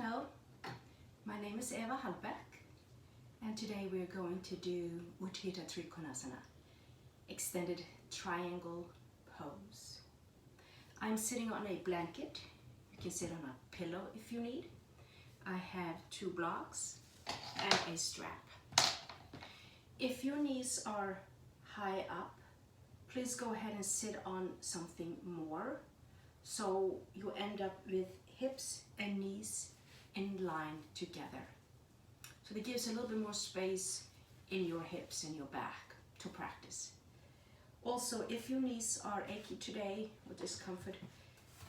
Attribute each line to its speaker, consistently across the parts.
Speaker 1: Hello, my name is Eva Hallbeck, and today we're going to do Untitled Chapter, extended triangle pose. I'm sitting on a blanket. You can sit on a pillow if you need. I have 2 blocks and a strap. If your knees are high up, please go ahead and sit on something more so you end up with hips and knees in line together. So that gives a little bit more space in your hips and your back to practice. Also, if your knees are achy today or discomfort,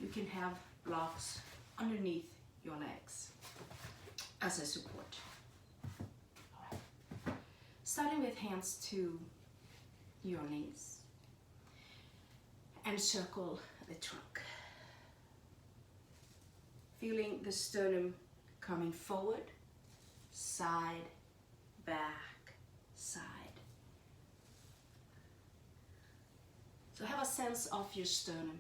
Speaker 1: you can have blocks underneath your legs as a support. All right. Starting with hands to your knees and circle the trunk. Feeling the sternum coming forward, side, back, side. So have a sense of your sternum.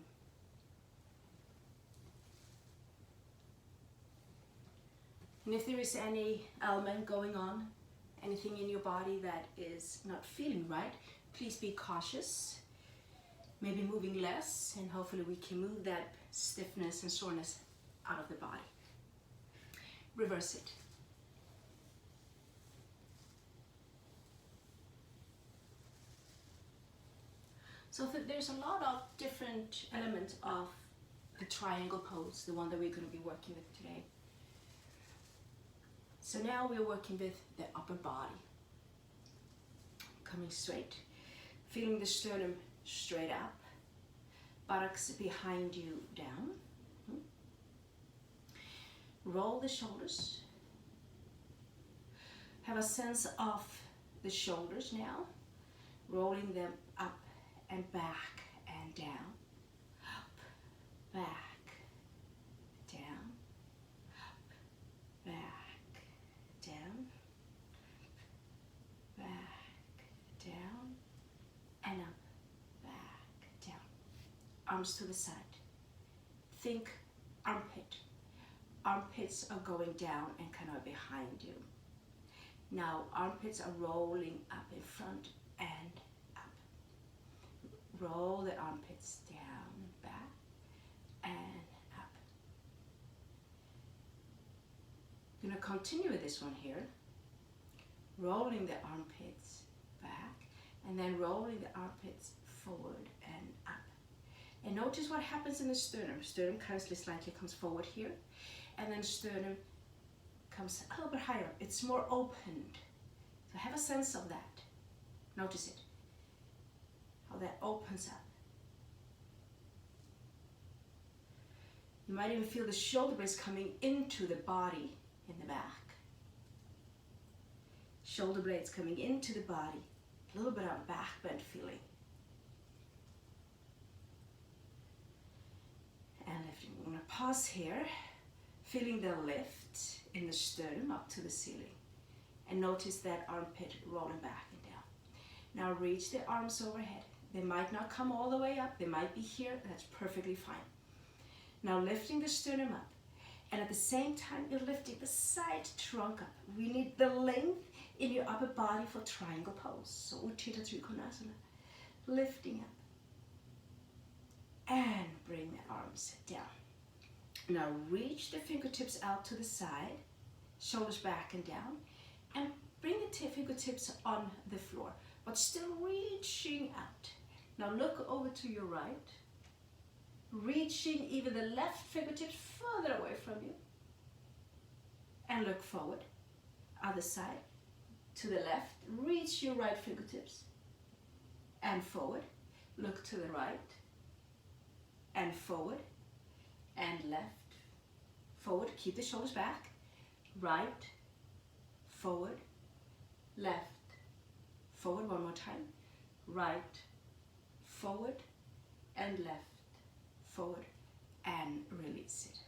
Speaker 1: And if there is any element going on, anything in your body that is not feeling right, please be cautious. Maybe moving less, and hopefully we can move that stiffness and soreness out of the body. Reverse it. So there's a lot of different elements of the triangle pose, the one that we're going to be working with today. So now we're working with the upper body. Coming straight, feeling the sternum straight up, buttocks behind you down. Roll the shoulders. Have a sense of the shoulders now, rolling them up and back and down, up, back, down, up, back, down, back, down, and up, back, down. Arms to the side. Think armpit. Armpits are going down and kind of behind you. Now armpits are rolling up in front and up. Roll the armpits down and back and up. I'm going to continue with this one here. Rolling the armpits back and then rolling the armpits forward and up. And notice what happens in the sternum. Sternum kind of slightly comes forward here. And then sternum comes a little bit higher. It's more opened. So have a sense of that. Notice it. How that opens up. You might even feel the shoulder blades coming into the body in the back. Shoulder blades coming into the body. A little bit of back bend feeling. And lifting. We're going to pause here. Feeling the lift in the sternum up to the ceiling. And notice that armpit rolling back and down. Now reach the arms overhead. They might not come all the way up. They might be here. That's perfectly fine. Now lifting the sternum up. And at the same time, you're lifting the side trunk up. We need the length in your upper body for triangle pose. So Untitled Chapter. Lifting up. And bring the arms down. Now reach the fingertips out to the side, shoulders back and down, and bring the fingertips on the floor, but still reaching out. Now look over to your right, reaching even the left fingertips further away from you, and look forward. Other side, to the left, reach your right fingertips, and forward. Look to the right, and forward, and left. Forward, keep the shoulders back, right, forward, left, forward, one more time, right, forward, and left, forward, and release it.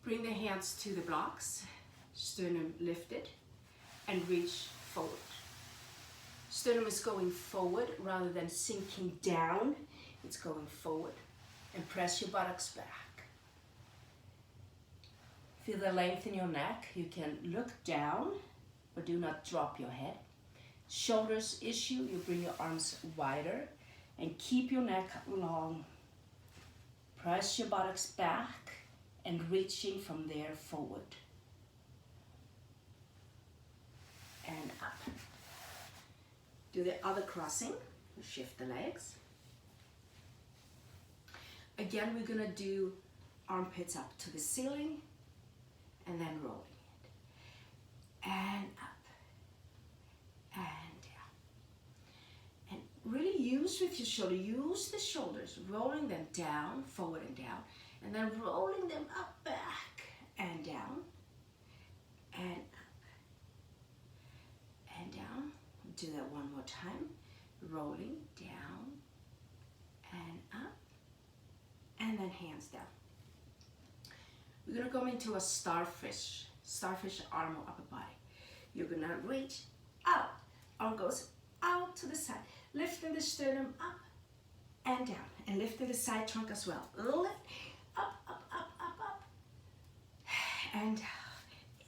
Speaker 1: Bring the hands to the blocks, sternum lifted, and reach forward. Sternum is going forward rather than sinking down, it's going forward. And press your buttocks back. Feel the length in your neck. You can look down, but do not drop your head. Shoulders issue, you bring your arms wider and keep your neck long. Press your buttocks back and reaching from there forward. And up. Do the other crossing. Shift the legs. Again, we're gonna do armpits up to the ceiling and then rolling it. And up and down. And really use with your shoulder, use the shoulders, rolling them down, forward and down, and then rolling them up, back and down, and up and down. Do that one more time. Rolling down and up, and then hands down. We're gonna go into a starfish arm or upper body. You're gonna reach out, arm goes out to the side, lifting the sternum up and down, and lifting the side trunk as well. Lift, up, up, up, up, up, and down.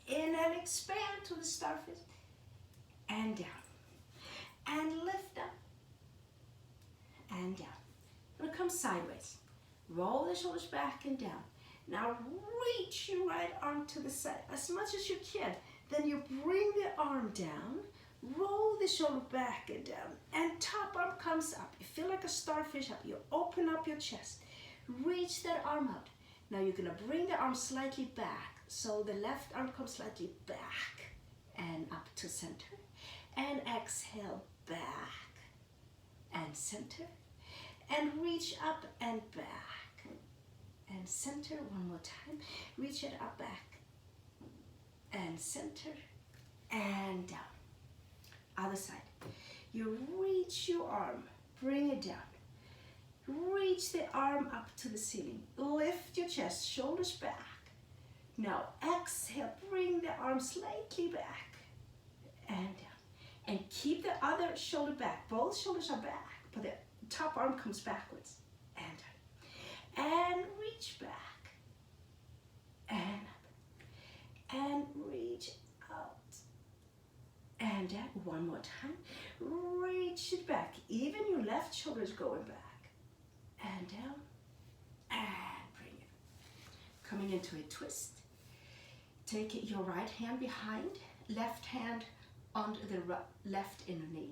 Speaker 1: Inhale, expand to the starfish, and down, and lift up, and down. Gonna come sideways. Roll the shoulders back and down. Now reach your right arm to the side as much as you can. Then you bring the arm down, roll the shoulder back and down, and top arm comes up. You feel like a starfish up. You open up your chest. Reach that arm out. Now you're gonna bring the arm slightly back. So the left arm comes slightly back and up to center. And exhale, back and center, and reach up and back and center. One more time. Reach it up, back and center and down. Other side. You reach your arm, bring it down. Reach the arm up to the ceiling. Lift your chest, shoulders back. Now exhale, bring the arm slightly back and down. And keep the other shoulder back. Both shoulders are back, but the top arm comes backwards. And down. And reach back. And up. And reach out. And down. One more time. Reach it back. Even your left shoulder is going back. And down. And bring it. Coming into a twist. Take your right hand behind. Left hand under the left inner knee.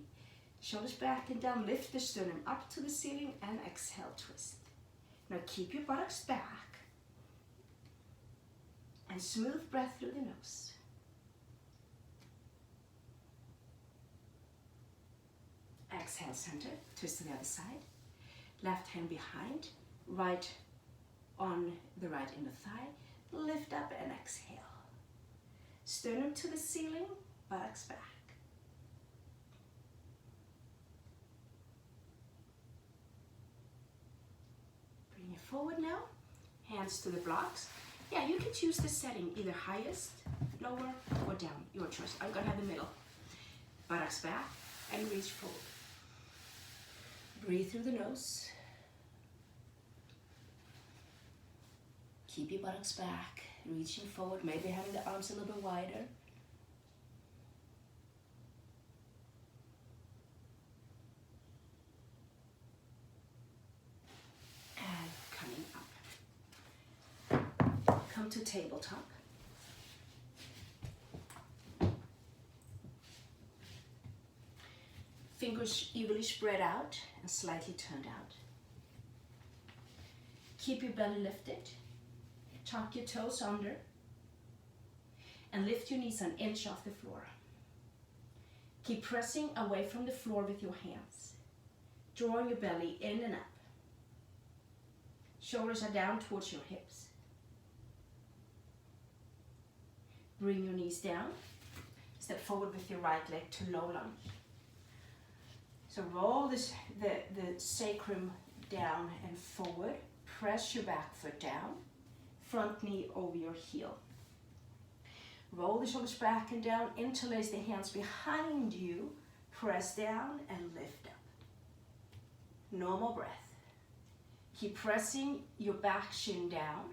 Speaker 1: Shoulders back and down, lift the sternum up to the ceiling and exhale, twist. Now keep your buttocks back and smooth breath through the nose. Exhale, center, twist to the other side. Left hand behind, right on the right inner thigh. Lift up and exhale. Sternum to the ceiling, buttocks back. Bring it forward now. Hands to the blocks. Yeah, you can choose the setting, either highest, lower, or down. Your choice. I'm gonna have the middle. Buttocks back and reach forward. Breathe through the nose. Keep your buttocks back, reaching forward, maybe having the arms a little bit wider. And coming up. Come to tabletop. Fingers evenly spread out and slightly turned out. Keep your belly lifted. Tuck your toes under and lift your knees an inch off the floor. Keep pressing away from the floor with your hands, drawing your belly in and up. Shoulders are down towards your hips. Bring your knees down. Step forward with your right leg to low lunge. So roll the sacrum down and forward. Press your back foot down. Front knee over your heel. Roll the shoulders back and down. Interlace the hands behind you. Press down and lift up. Normal breath. Keep pressing your back shin down.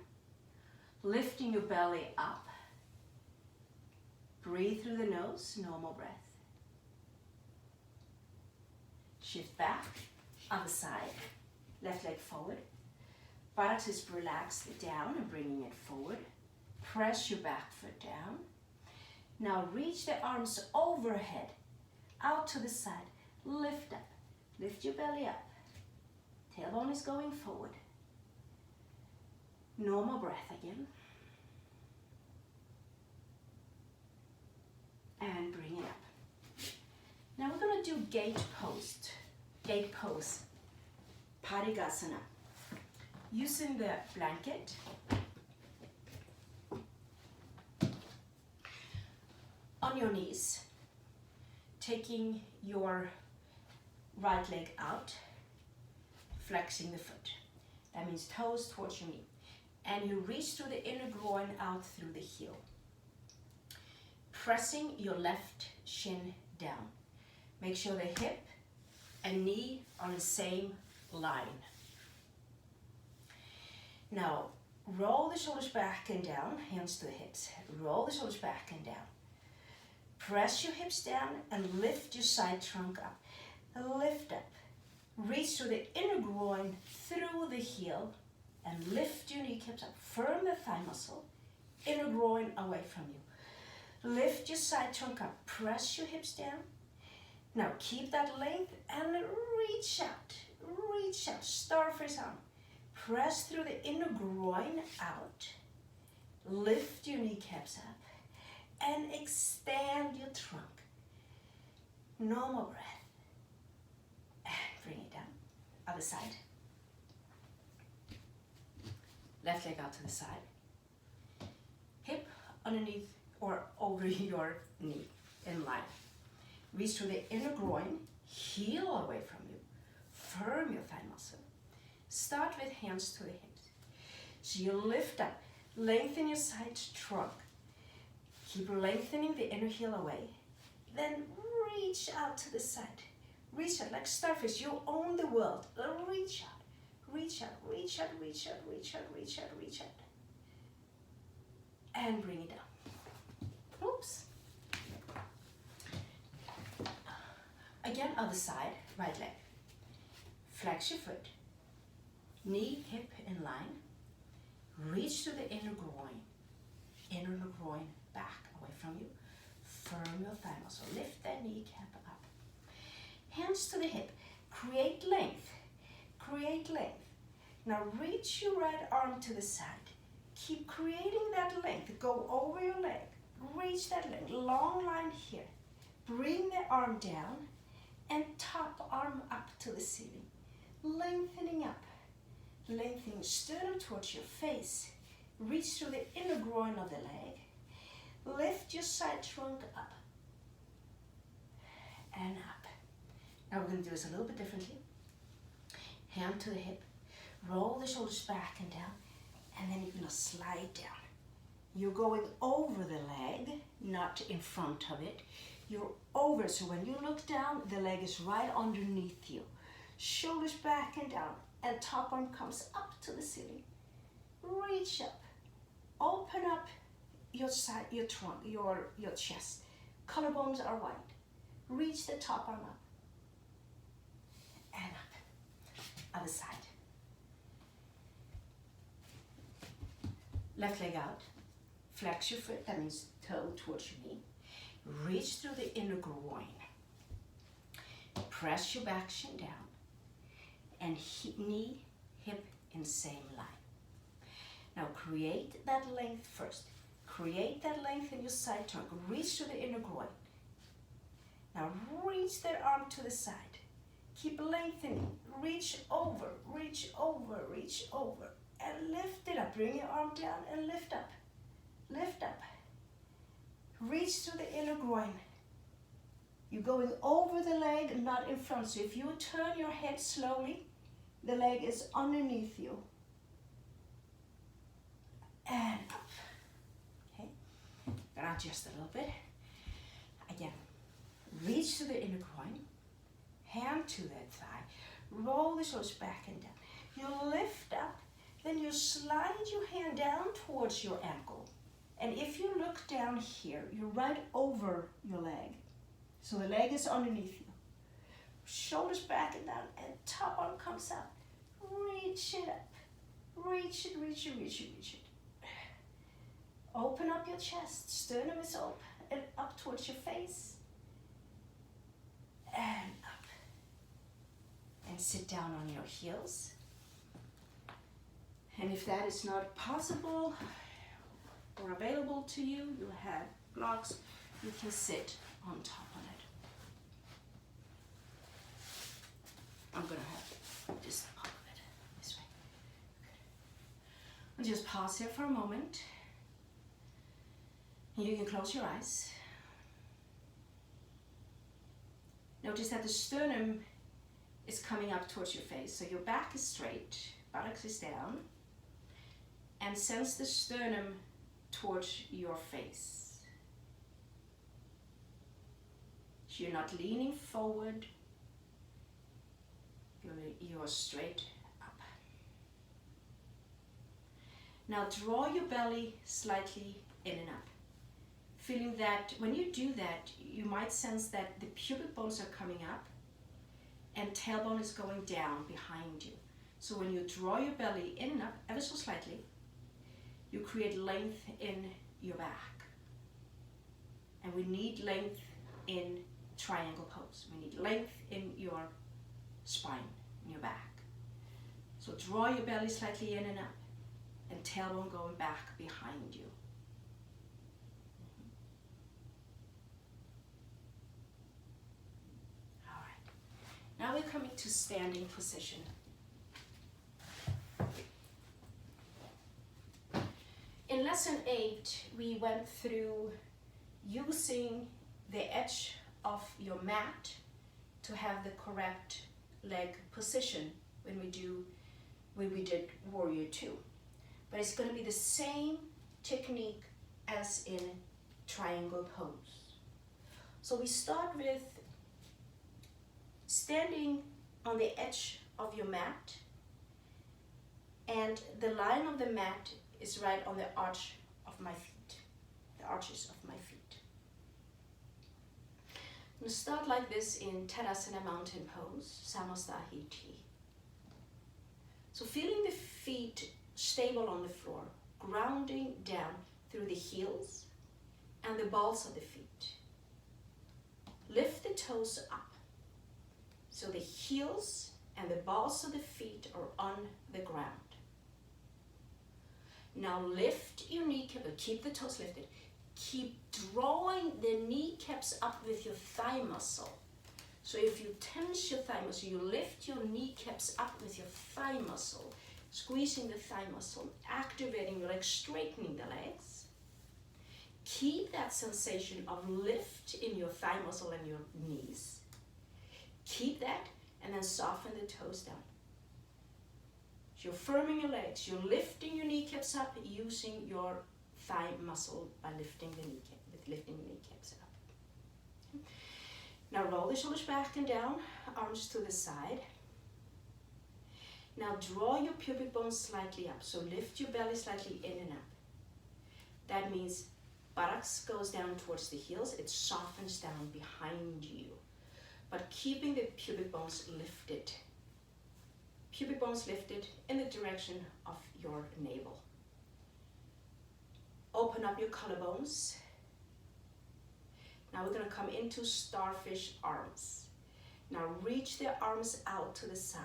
Speaker 1: Lifting your belly up. Breathe through the nose, normal breath. Shift back, other side, left leg forward. Buttocks is relaxed down and bringing it forward. Press your back foot down. Now reach the arms overhead, out to the side, lift up, lift your belly up. Tailbone is going forward. Normal breath again. And bring it up. Now we're going to do gate pose, Parigasana. Using the blanket, on your knees, taking your right leg out, flexing the foot. That means toes towards your knee. And you reach through the inner groin out through the heel. Pressing your left shin down. Make sure the hip and knee are on the same line. Now, roll the shoulders back and down, hands to the hips. Roll the shoulders back and down. Press your hips down and lift your side trunk up. Lift up. Reach through the inner groin, through the heel, and lift your kneecaps up. Firm the thigh muscle, inner groin away from you. Lift your side trunk up. Press your hips down. Now keep that length and reach out. Reach out. Starfish arm. Press through the inner groin out. Lift your kneecaps up. And extend your trunk. Normal breath. And bring it down. Other side. Left leg out to the side. Hip underneath or over your knee in line. Reach through the inner groin. Heel away from you. Firm your thigh muscle. Start with hands to the hips. So you lift up. Lengthen your side trunk. Keep lengthening the inner heel away. Then reach out to the side. Reach out like starfish. You own the world. Reach out. Reach out, reach out, reach out, reach out, reach out, reach out. And bring it down. Oops. Again, other side, right leg. Flex your foot. Knee, hip in line. Reach to the inner groin, back away from you. Firm your thigh muscle. Lift that kneecap up. Hands to the hip. Create length. Create length. Now reach your right arm to the side. Keep creating that length. Go over your leg. Reach that length. Long line here. Bring the arm down and top arm up to the ceiling. Lengthening up. Lengthening sternum towards your face. Reach through the inner groin of the leg. Lift your side trunk up. And up. Now we're going to do this a little bit differently. Hand to the hip. Roll the shoulders back and down. And then you're going to slide down. You're going over the leg, not in front of it. You're over, so when you look down, the leg is right underneath you. Shoulders back and down. And top arm comes up to the ceiling. Reach up. Open up your side, your trunk, your chest. Collarbones are wide. Reach the top arm up. And up. Other side. Left leg out. Flex your foot, that means toe towards your knee. Reach through the inner groin. Press your back shin down. And knee, hip in same line. Now create that length first. Create that length in your side trunk. Reach to the inner groin. Now reach that arm to the side. Keep lengthening. Reach over, reach over, reach over. And lift it up. Bring your arm down and lift up. Lift up. Reach to the inner groin. You're going over the leg, not in front. So if you turn your head slowly, the leg is underneath you. And up. Okay. Gonna adjust a little bit. Again. Reach to the inner groin. Hand to that thigh. Roll the shoulders back and down. You lift up. Then you slide your hand down towards your ankle. And if you look down here, you're right over your leg. So the leg is underneath you. Shoulders back and down, and top arm comes up. Reach it up. Reach it, reach it, reach it, reach it. Open up your chest. Sternum is open and up towards your face. And up. And sit down on your heels. And if that is not possible or available to you, you have blocks, you can sit on top of it. I'm gonna have just part of it this way. Good. I'll just pause here for a moment. And you can close your eyes. Notice that the sternum is coming up towards your face, so your back is straight, buttocks is down, and sense the sternum towards your face. So you're not leaning forward, you're straight up. Now draw your belly slightly in and up. Feeling that when you do that, you might sense that the pubic bones are coming up and tailbone is going down behind you. So when you draw your belly in and up ever so slightly, you create length in your back. And we need length in triangle pose. We need length in your spine, in your back. So draw your belly slightly in and up, and tailbone going back behind you. All right. Now we're coming to standing position. In lesson 8, we went through using the edge of your mat to have the correct leg position when we did Warrior 2. But it's going to be the same technique as in triangle pose. So we start with standing on the edge of your mat, and the line of the mat is right on the arch of my feet, the arches of my feet. I'm going to start like this in Tadasana Mountain Pose, Samastahiti. So feeling the feet stable on the floor, grounding down through the heels and the balls of the feet. Lift the toes up. So the heels and the balls of the feet are on the ground. Now lift your kneecap, keep the toes lifted. Keep drawing the kneecaps up with your thigh muscle. So if you tense your thigh muscle, you lift your kneecaps up with your thigh muscle, squeezing the thigh muscle, activating your legs, straightening the legs. Keep that sensation of lift in your thigh muscle and your knees. Keep that, and then soften the toes down. You're firming your legs, you're lifting your kneecaps up using your thigh muscle by lifting the kneecaps up. Now roll the shoulders back and down, arms to the side. Now draw your pubic bones slightly up, so lift your belly slightly in and up. That means buttocks goes down towards the heels, it softens down behind you, but keeping the pubic bones lifted. Pubic bones lifted in the direction of your navel. Open up your collarbones. Now we're going to come into starfish arms. Now reach the arms out to the side.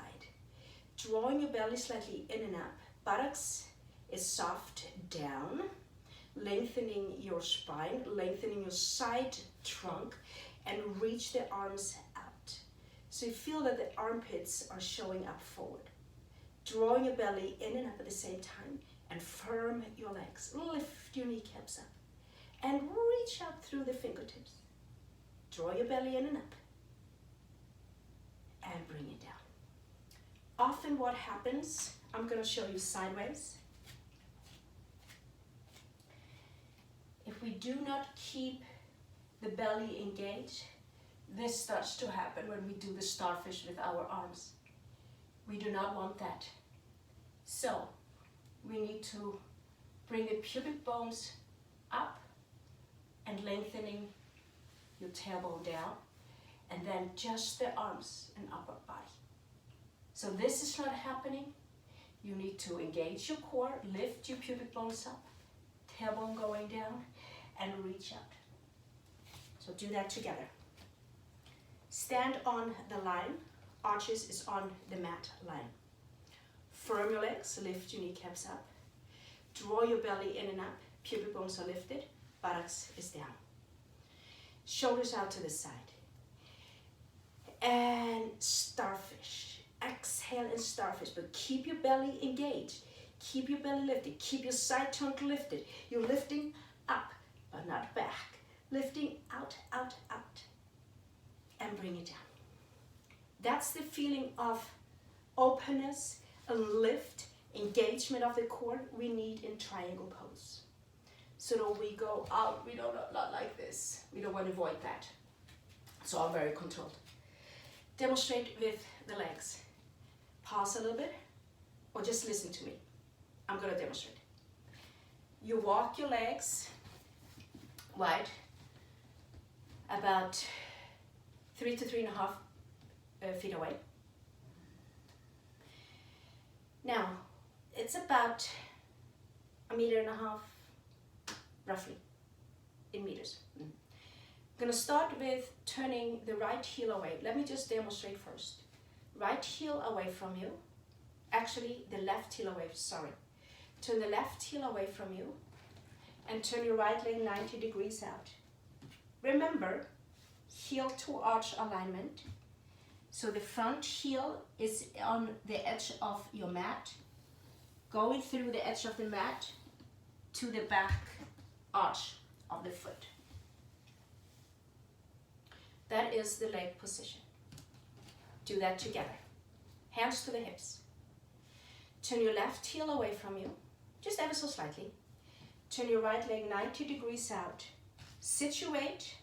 Speaker 1: Drawing your belly slightly in and up. Buttocks is soft down. Lengthening your spine, lengthening your side trunk, and reach the arms out. So you feel that the armpits are showing up forward. Drawing your belly in and up at the same time, and firm your legs. Lift your kneecaps up and reach out through the fingertips. Draw your belly in and up and bring it down. Often what happens, I'm going to show you sideways. If we do not keep the belly engaged, this starts to happen when we do the starfish with our arms. We do not want that. So we need to bring the pubic bones up and lengthening your tailbone down, and then just the arms and upper body. So this is not happening. You need to engage your core, lift your pubic bones up, tailbone going down, and reach out. So do that together. Stand on the line. Arches is on the mat line. Firm your legs, lift your kneecaps up. Draw your belly in and up. Pubic bones are lifted, buttocks is down. Shoulders out to the side. And starfish. Exhale and starfish, but keep your belly engaged. Keep your belly lifted. Keep your side trunk lifted. You're lifting up, but not back. Lifting out, out, out. And bring it down. That's the feeling of openness, a lift, engagement of the core we need in triangle pose. So that we go out, we don't not like this. We don't want to avoid that. So I'm very controlled. Demonstrate with the legs. Pause a little bit, or just listen to me. I'm gonna demonstrate. You walk your legs wide, about 3 to 3.5 feet away. Now, it's about 1.5 meters, roughly, in meters. I'm gonna start with turning the right heel away. Let me just demonstrate first. Right heel away from you. Actually, the left heel away, sorry. Turn the left heel away from you and turn your right leg 90 degrees out. Remember, heel to arch alignment. So the front heel is on the edge of your mat, going through the edge of the mat to the back arch of the foot. That is the leg position. Do that together. Hands to the hips. Turn your left heel away from you, just ever so slightly. Turn your right leg 90 degrees out. Situate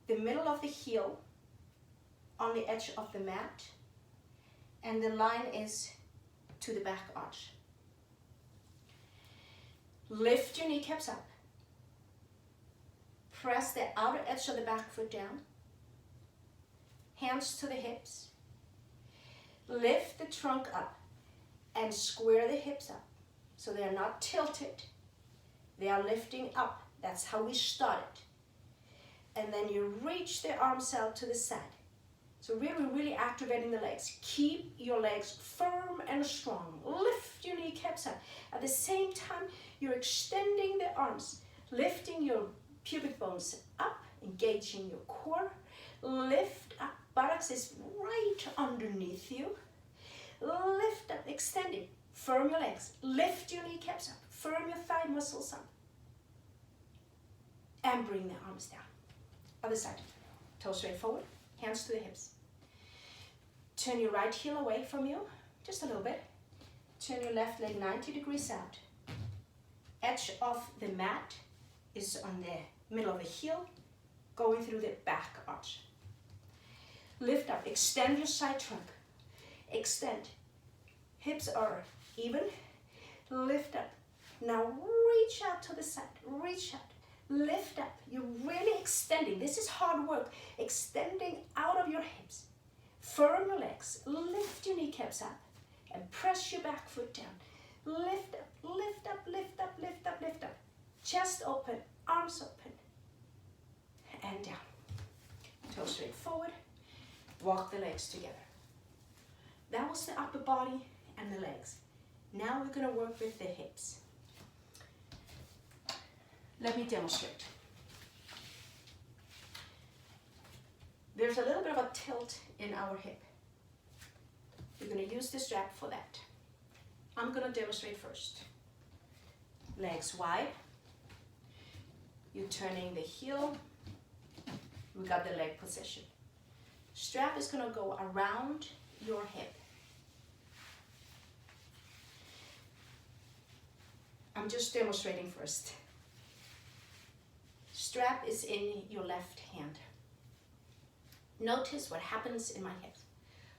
Speaker 1: the middle of the heel on the edge of the mat, and the line is to the back arch. Lift your kneecaps up. Press the outer edge of the back foot down. Hands to the hips. Lift the trunk up and square the hips up so they are not tilted. They are lifting up. That's how we started. And then you reach the arms out to the side. So really activating the legs. Keep your legs firm and strong. Lift your kneecaps up. At the same time, you're extending the arms, lifting your pubic bones up, engaging your core. Lift up. Buttocks is right underneath you. Lift up, extending. Firm your legs. Lift your kneecaps up. Firm your thigh muscles up. And bring the arms down. Other side. Toes straight forward. Hands to the hips. Turn your right heel away from you. Just a little bit. Turn your left leg 90 degrees out. Edge of the mat is on the middle of the heel, going through the back arch. Lift up, extend your side trunk. Extend. Hips are even. Lift up. Now reach out to the side. Reach out. Lift up. You're really extending. This is hard work. Extending out of your hips. Firm your legs. Lift your kneecaps up. And press your back foot down. Lift up, lift up, lift up, lift up, lift up. Chest open, arms open. And down. Toes straight forward. Walk the legs together. That was the upper body and the legs. Now we're going to work with the hips. Let me demonstrate. There's a little bit of a tilt in our hip. We're going to use the strap for that. I'm going to demonstrate first. Legs wide. You're turning the heel. We got the leg position. Strap is going to go around your hip. I'm just demonstrating first. Strap is in your left hand. Notice what happens in my hips.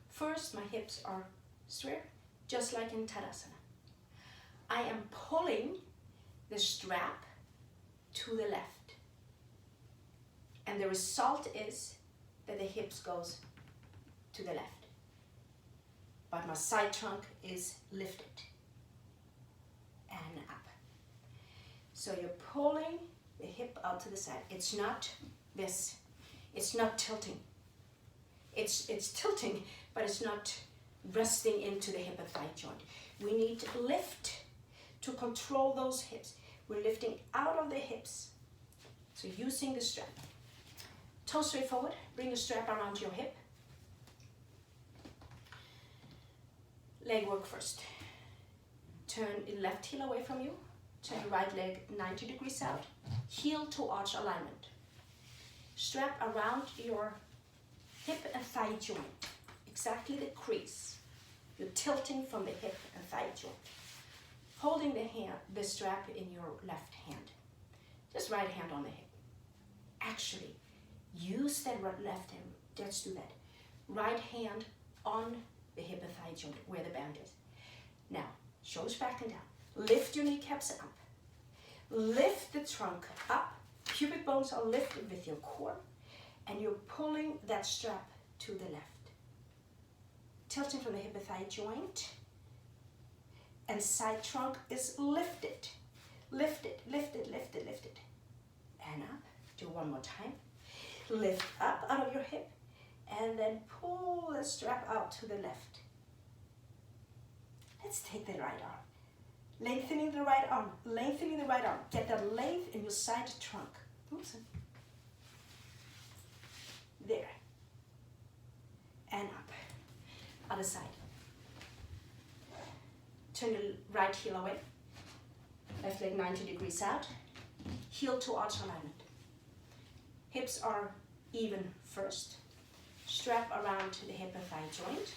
Speaker 1: First, my hips are straight, just like in Tadasana. I am pulling the strap to the left. And the result is that the hips goes to the left. But my side trunk is lifted and up. So you're pulling the hip out to the side. It's not this. It's not tilting. It's tilting, but it's not resting into the hip and thigh joint. We need to lift to control those hips. We're lifting out of the hips. So using the strap. Toes straight forward. Bring the strap around your hip. Leg work first. Turn your left heel away from you. Turn your right leg 90 degrees out. Heel to arch alignment. Strap around your hip and thigh joint. Exactly the crease. You're tilting from the hip and thigh joint. Holding the strap in your left hand. Just right hand on the hip. Actually, use that left hand. Let's do that. Right hand on the hip and thigh joint where the band is. Now, shoulders back and down. Lift your kneecaps up. Lift the trunk up. Pubic bones are lifted with your core. And you're pulling that strap to the left. Tilting from the hip and thigh joint. And side trunk is lifted. Lifted, lifted, lifted, lifted. And up. Do one more time. Lift up out of your hip. And then pull the strap out to the left. Let's take the right arm. Lengthening the right arm. Lengthening the right arm. Get that length in your side trunk. Oops. There. And up. Other side. Turn your right heel away. Left leg 90 degrees out. Heel to arch alignment. Hips are even first. Strap around the hip and thigh joint.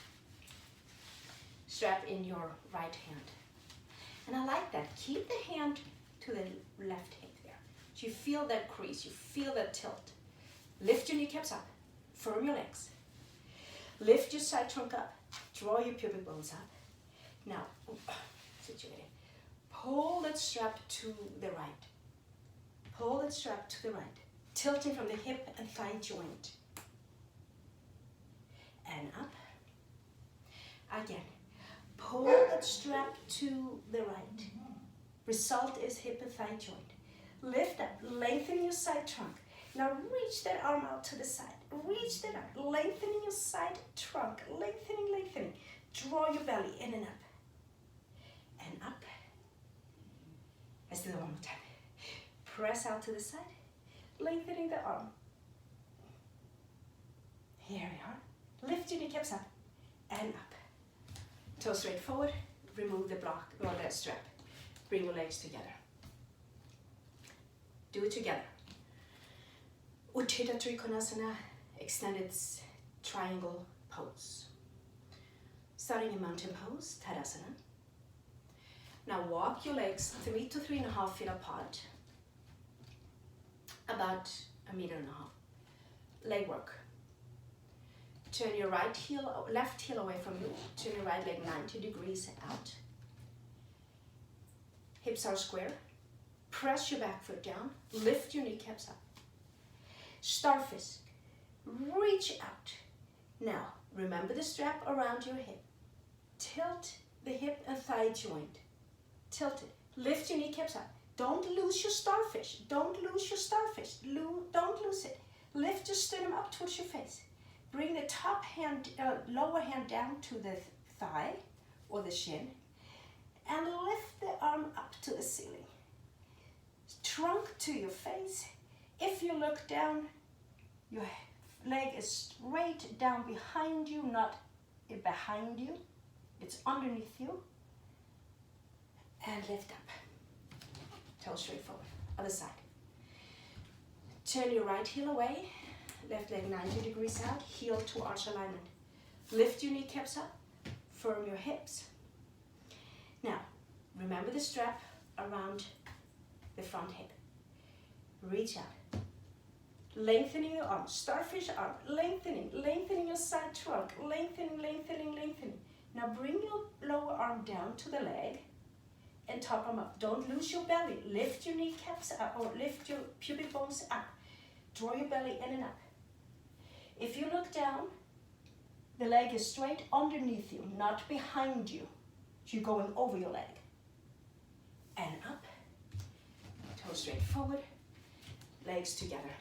Speaker 1: Strap in your right hand. And I like that. Keep the hand to the left hip there. So you feel that crease, you feel that tilt. Lift your kneecaps up. Firm your legs. Lift your side trunk up. Draw your pubic bones up. Now, situated. Pull that strap to the right. Pull that strap to the right. Tilting from the hip and thigh joint. And up. Again. Pull that strap to the right. Result is hip and thigh joint. Lift up. Lengthen your side trunk. Now reach that arm out to the side. Reach that arm. Lengthening your side trunk. Lengthening, lengthening. Draw your belly in and up. And up. Let's do that one more time. Press out to the side. Lengthening the arm. Here we are. Lift your kneecaps up. And up. Toes straight forward. Remove the block or the strap. Bring your legs together. Do it together. Untitled Chapter, extended triangle pose. Starting in mountain pose, Tadasana. Now walk your legs 3 to 3.5 feet apart. About 1.5 meters. Leg work. Turn your left heel away from you. Turn your right leg 90 degrees out. Hips are square. Press your back foot down. Lift your kneecaps up. Starfish. Reach out. Now, remember the strap around your hip. Tilt the hip and thigh joint. Tilt it. Lift your kneecaps up. Don't lose your starfish. Don't lose your starfish. Don't lose it. Lift your sternum up towards your face. Bring the top hand, lower hand down to the thigh or the shin. And lift the arm up to the ceiling. Trunk to your face. If you look down, your leg is straight down behind you, not behind you. It's underneath you. And lift up. Toes straight forward. Other side. Turn your right heel away. Left leg 90 degrees out. Heel to arch alignment. Lift your kneecaps up. Firm your hips. Now, remember the strap around the front hip. Reach out. Lengthening your arm. Starfish arm. Lengthening. Lengthening your side trunk. Lengthening, lengthening, lengthening. Now bring your lower arm down to the leg and top arm up. Don't lose your belly. Lift your kneecaps up or lift your pubic bones up. Draw your belly in and up. If you look down, the leg is straight underneath you, not behind you. You're going over your leg. And up. Toes straight forward. Legs together.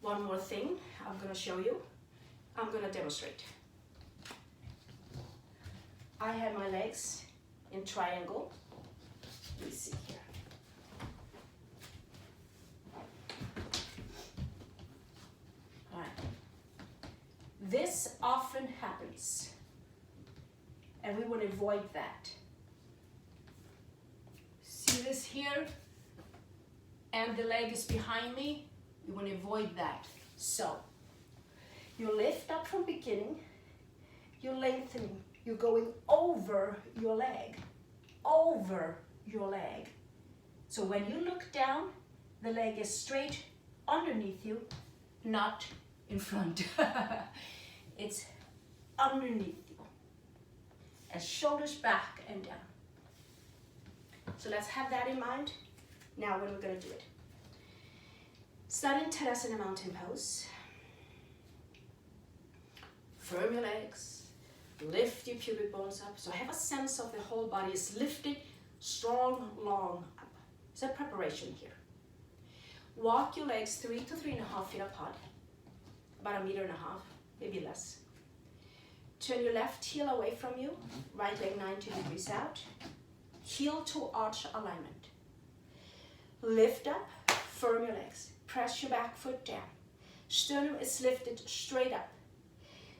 Speaker 1: One more thing I'm going to show you. I'm going to demonstrate. I have my legs in triangle. Let me see here. All right. This often happens, and we want to avoid that. See this here? And the leg is behind me. We want to avoid that. So, you lift up from beginning, you're lengthening, you're going over your leg, So when you look down, the leg is straight underneath you, not in front. It's underneath you. And shoulders back and down. So let's have that in mind now when we're going to do it. Starting Tadasana mountain pose. Firm your legs. Lift your pubic bones up. So have a sense of the whole body is lifted, strong, long up. It's a preparation here. Walk your legs 3 to 3.5 feet apart. About 1.5 meters, maybe less. Turn your left heel away from you. Right leg 90 degrees out. Heel to arch alignment. Lift up, firm your legs. Press your back foot down. Sternum is lifted straight up.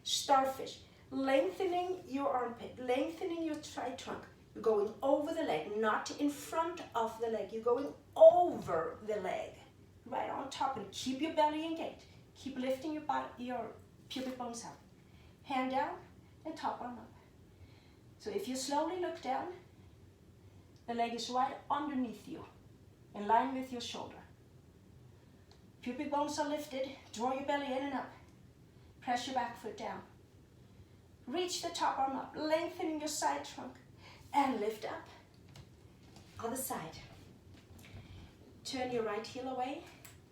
Speaker 1: Starfish. Lengthening your armpit, lengthening your thigh trunk. You're going over the leg, not in front of the leg. You're going over the leg, right on top. And keep your belly engaged. Keep lifting your pubic bones up. Hand down and top arm up. So if you slowly look down, the leg is right underneath you, in line with your shoulder. Pubic bones are lifted. Draw your belly in and up. Press your back foot down. Reach the top arm up, lengthening your side trunk, and lift up. Other side. Turn your right heel away,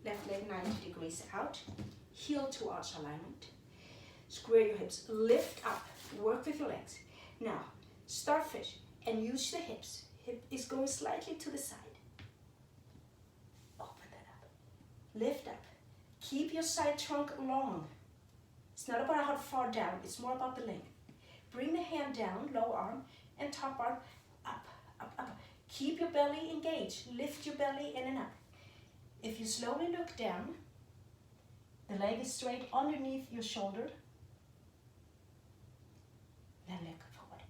Speaker 1: left leg 90 degrees out, heel to arch alignment. Square your hips, lift up, work with your legs. Now, starfish and use the hips. Hip is going slightly to the side. Open that up. Lift up. Keep your side trunk long. It's not about how far down, it's more about the length. Bring the hand down, low arm, and top arm up, up, up. Keep your belly engaged. Lift your belly in and up. If you slowly look down, the leg is straight underneath your shoulder. Then look forward.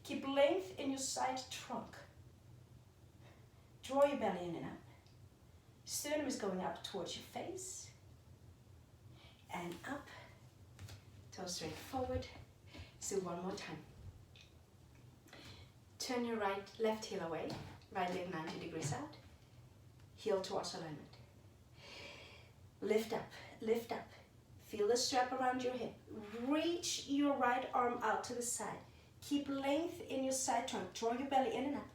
Speaker 1: Keep length in your side trunk. Draw your belly in and up. Sternum is going up towards your face. And up. Toes straight forward. So one more time. Turn your left heel away. Right leg 90 degrees out. Heel towards alignment. Lift up, lift up. Feel the strap around your hip. Reach your right arm out to the side. Keep length in your side trunk. Draw your belly in and up.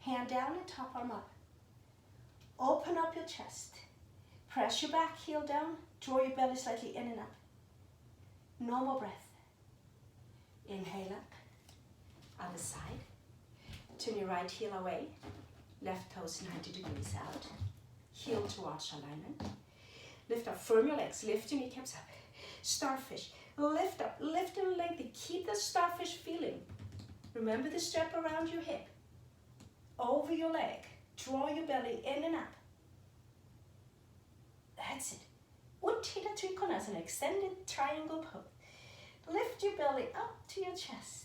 Speaker 1: Hand down and top arm up. Open up your chest. Press your back heel down. Draw your belly slightly in and up. Normal breath. Inhale up. Other side. Turn your right heel away. Left toes 90 degrees out. Heel to arch alignment. Lift up, firm your legs. Lift your kneecaps up. Starfish. Lift up, lift and lengthen. Keep the starfish feeling. Remember the strap around your hip. Over your leg. Draw your belly in and up. That's it. Untitled Chapter as an extended triangle pose. Lift your belly up to your chest.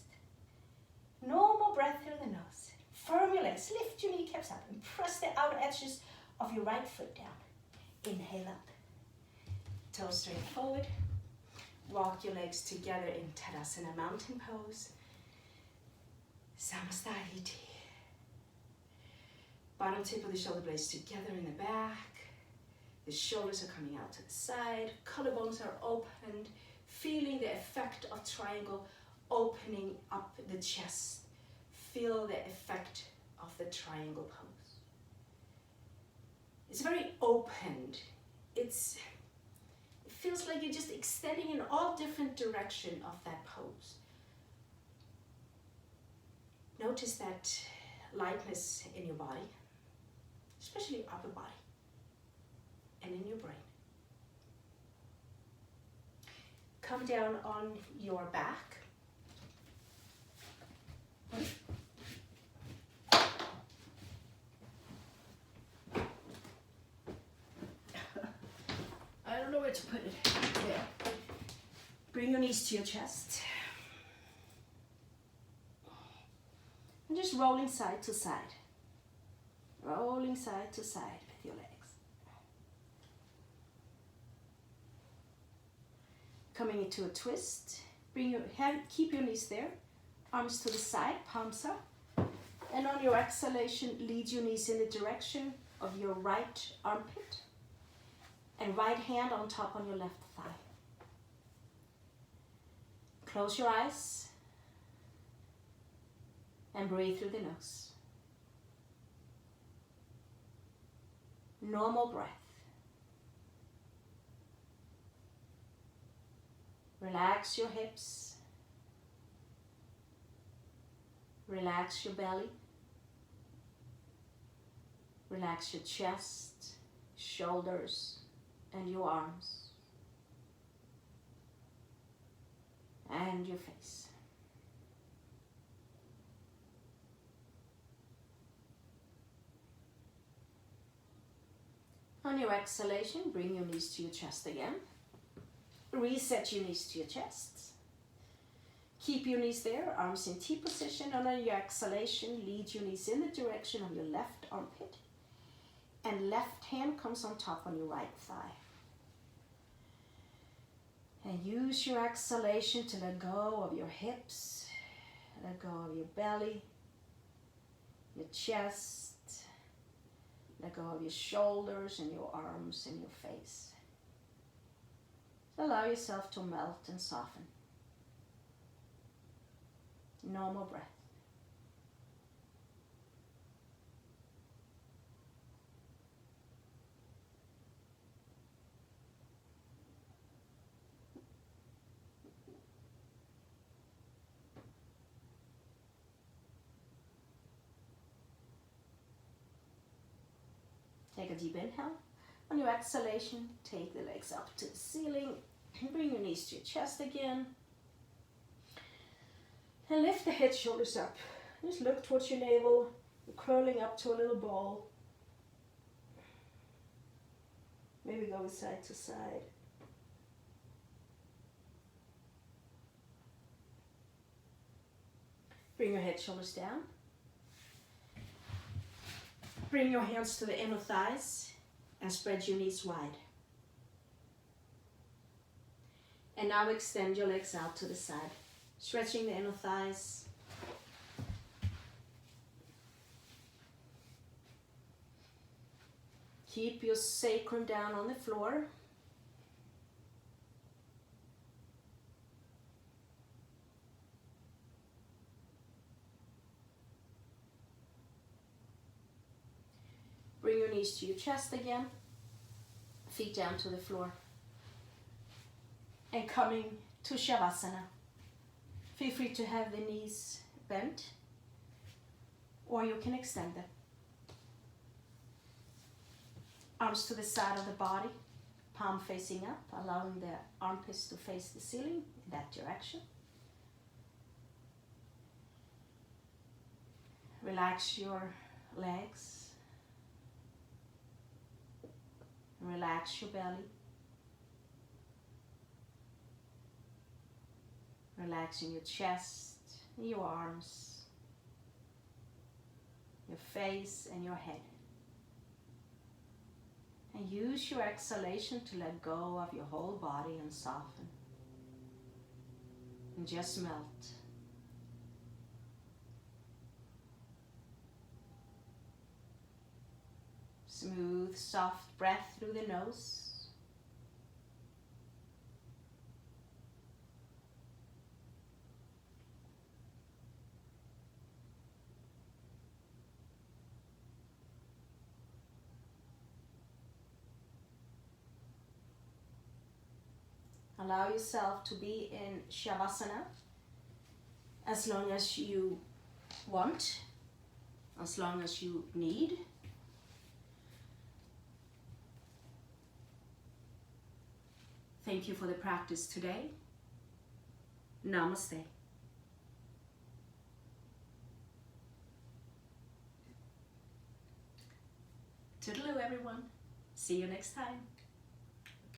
Speaker 1: Normal breath through the nose. Firm your legs. Lift your kneecaps up and press the outer edges of your right foot down. Inhale up. Toes straight forward. Walk your legs together in Tadasana mountain pose. Samastahiti. Bottom tip of the shoulder blades together in the back. The shoulders are coming out to the side. Collarbones are opened. Feeling the effect of triangle opening up the chest. feel the effect of the triangle pose. It's very opened. It feels like you're just extending in all different directions of that pose. Notice that lightness in your body, especially your upper body and in your brain. Come down on your back. I don't know where to put it. There. Bring your knees to your chest. And just rolling side to side. Rolling side to side with your legs. Coming into a twist. Bring your hand, keep your knees there. Arms to the side, palms up. And on your exhalation, lead your knees in the direction of your right armpit. And right hand on top on your left thigh. Close your eyes. And breathe through the nose. Normal breath. Relax your hips. Relax your belly. Relax your chest, shoulders, and your arms. And your face. On your exhalation, bring your knees to your chest again. Reset your knees to your chest. Keep your knees there, arms in T position, and on your exhalation, lead your knees in the direction of your left armpit. And left hand comes on top on your right thigh. And use your exhalation to let go of your hips, let go of your belly, your chest, let go of your shoulders and your arms and your face. Allow yourself to melt and soften. Normal breath. Take a deep inhale. On your exhalation, take the legs up to the ceiling. Bring your knees to your chest again. And lift the head, shoulders up. Just look towards your navel. You're curling up to a little ball. Maybe go side to side. Bring your head, shoulders down. Bring your hands to the inner thighs and spread your knees wide. And now extend your legs out to the side, stretching the inner thighs. Keep your sacrum down on the floor. Bring your knees to your chest again, feet down to the floor. And coming to Shavasana. Feel free to have the knees bent, or you can extend them. Arms to the side of the body, palm facing up, allowing the armpits to face the ceiling in that direction. Relax your legs. Relax your belly. Relaxing your chest, your arms, your face and your head. And use your exhalation to let go of your whole body and soften. And just melt. Smooth, soft breath through the nose. Allow yourself to be in Shavasana as long as you want, as long as you need. Thank you for the practice today. Namaste. Toodaloo, everyone. See you next time.